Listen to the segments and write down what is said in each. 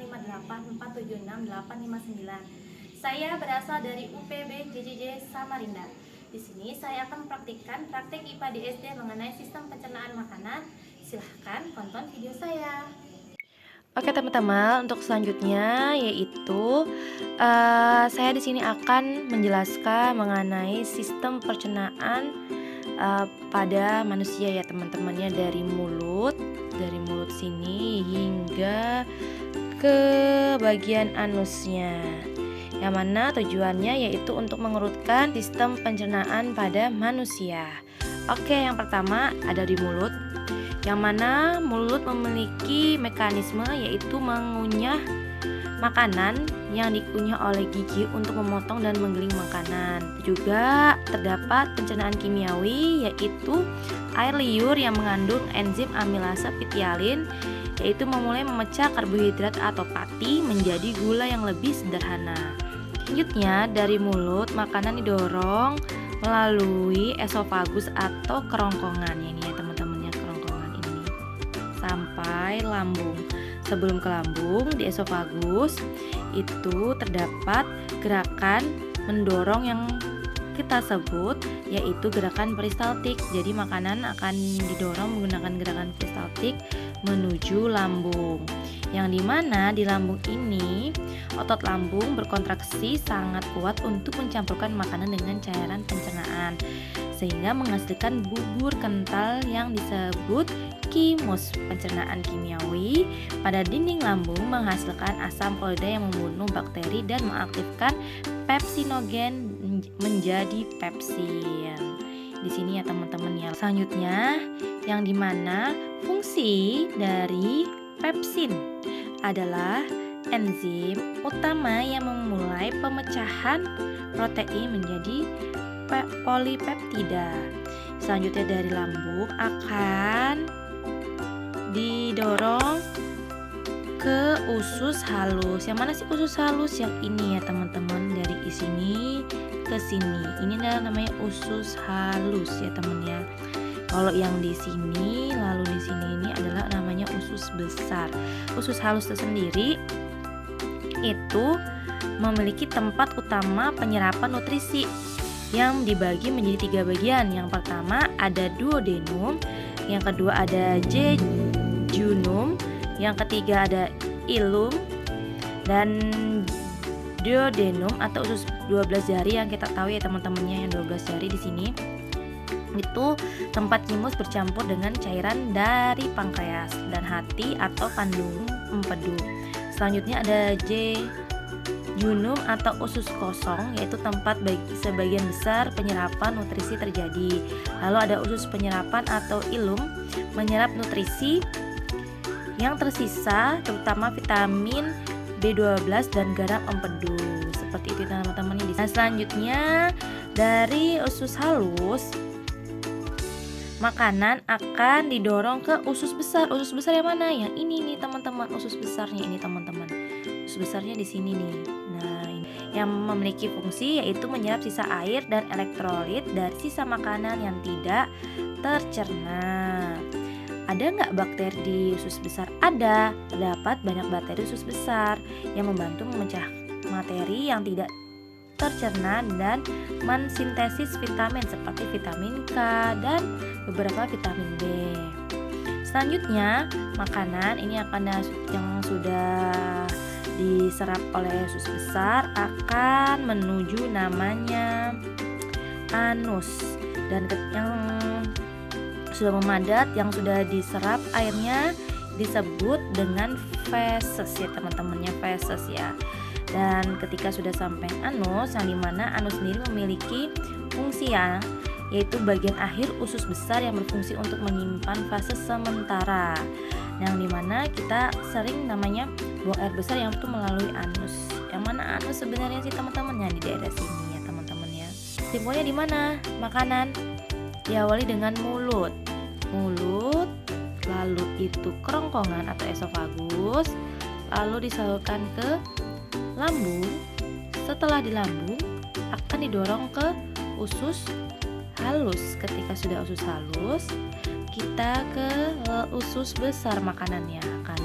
0858476879. Saya berasal dari UPB JJJ Samarinda. Di sini saya akan mempraktikkan praktek IPA di SD mengenai sistem pencernaan makanan. Silahkan tonton video saya. Oke teman-teman, untuk selanjutnya yaitu saya di sini akan menjelaskan mengenai sistem pencernaan pada manusia ya teman-temannya, dari mulut sini hingga ke bagian anusnya. Yang mana tujuannya yaitu untuk mengurutkan sistem pencernaan pada manusia. Oke, yang pertama ada di mulut, yang mana mulut memiliki mekanisme yaitu mengunyah makanan yang dikunyah oleh gigi untuk memotong dan menggiling makanan. Juga terdapat pencernaan kimiawi yaitu air liur yang mengandung enzim amilase pitialin, yaitu memulai memecah karbohidrat atau pati menjadi gula yang lebih sederhana. Selanjutnya dari mulut makanan didorong melalui esofagus atau kerongkongan, ini ya teman-teman ya, kerongkongan ini sampai lambung. Sebelum ke lambung, di esofagus itu terdapat gerakan mendorong yang kita sebut yaitu gerakan peristaltik. Jadi makanan akan didorong menggunakan gerakan peristaltik menuju lambung, yang dimana di lambung ini otot lambung berkontraksi sangat kuat untuk mencampurkan makanan dengan cairan pencernaan, sehingga menghasilkan bubur kental yang disebut kimus. Pencernaan kimiawi pada dinding lambung menghasilkan asam klorida yang membunuh bakteri dan mengaktifkan pepsinogen menjadi pepsin. Di sini ya teman-teman ya. Selanjutnya yang dimana fungsi dari pepsin adalah enzim utama yang memulai pemecahan protein menjadi polipeptida. Selanjutnya dari lambung akan didorong ke usus halus. Yang mana sih usus halus? Yang ini ya teman-teman, dari sini ke sini. Ini adalah namanya usus halus ya teman ya. Kalau yang di sini lalu di sini ini adalah namanya usus besar. Usus halus tersendiri itu memiliki tempat utama penyerapan nutrisi yang dibagi menjadi 3 bagian. Yang pertama ada duodenum, yang kedua ada jejunum, yang ketiga ada ilum, dan duodenum atau usus 12 jari yang kita tahu ya teman-temannya, yang 12 jari di sini itu tempat kimus bercampur dengan cairan dari pankreas dan hati atau kandung empedu. Selanjutnya ada jejunum atau usus kosong, yaitu tempat sebagian besar penyerapan nutrisi terjadi. Lalu ada usus penyerapan atau ilum, menyerap nutrisi yang tersisa terutama vitamin B12 dan garam empedu. Seperti itu teman-teman. Nah, selanjutnya dari usus halus makanan akan didorong ke usus besar. Usus besar yang mana? Yang ini nih teman-teman, usus besarnya ini teman-teman. Usus besarnya di sini nih. Nah, ini yang memiliki fungsi yaitu menyerap sisa air dan elektrolit dari sisa makanan yang tidak tercerna. Ada nggak bakteri di usus besar? Ada. Terdapat banyak bakteri usus besar yang membantu memecah materi yang tidak tercerna dan mensintesis vitamin seperti vitamin K dan beberapa vitamin B. Selanjutnya makanan ini yang sudah diserap oleh usus besar akan menuju namanya anus, dan yang sudah memadat, yang sudah diserap airnya disebut dengan feses ya teman-temannya, feses ya. Dan ketika sudah sampai anus, yang dimana anus sendiri memiliki fungsi ya, yaitu bagian akhir usus besar yang berfungsi untuk menyimpan fase sementara, yang dimana kita sering namanya buang air besar yang itu melalui anus. Yang mana anus sebenarnya sih teman-temannya di daerah sini ya teman-teman ya. Timbulnya di mana? Makanan diawali dengan mulut, lalu itu kerongkongan atau esofagus, lalu disalurkan ke lambung. Setelah di lambung akan didorong ke usus halus. Ketika sudah usus halus, kita ke usus besar, makanannya akan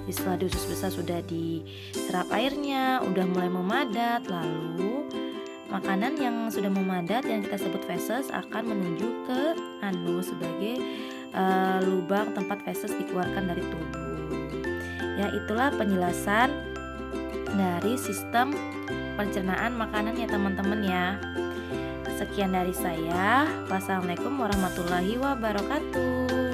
Jadi setelah di usus besar sudah diserap airnya, udah mulai memadat, lalu makanan yang sudah memadat yang kita sebut feses akan menuju ke anus sebagai lubang tempat feses dikeluarkan dari tubuh. Ya, itulah penjelasan dari sistem pencernaan makanan ya teman-teman ya. Sekian dari saya. Wassalamualaikum warahmatullahi wabarakatuh.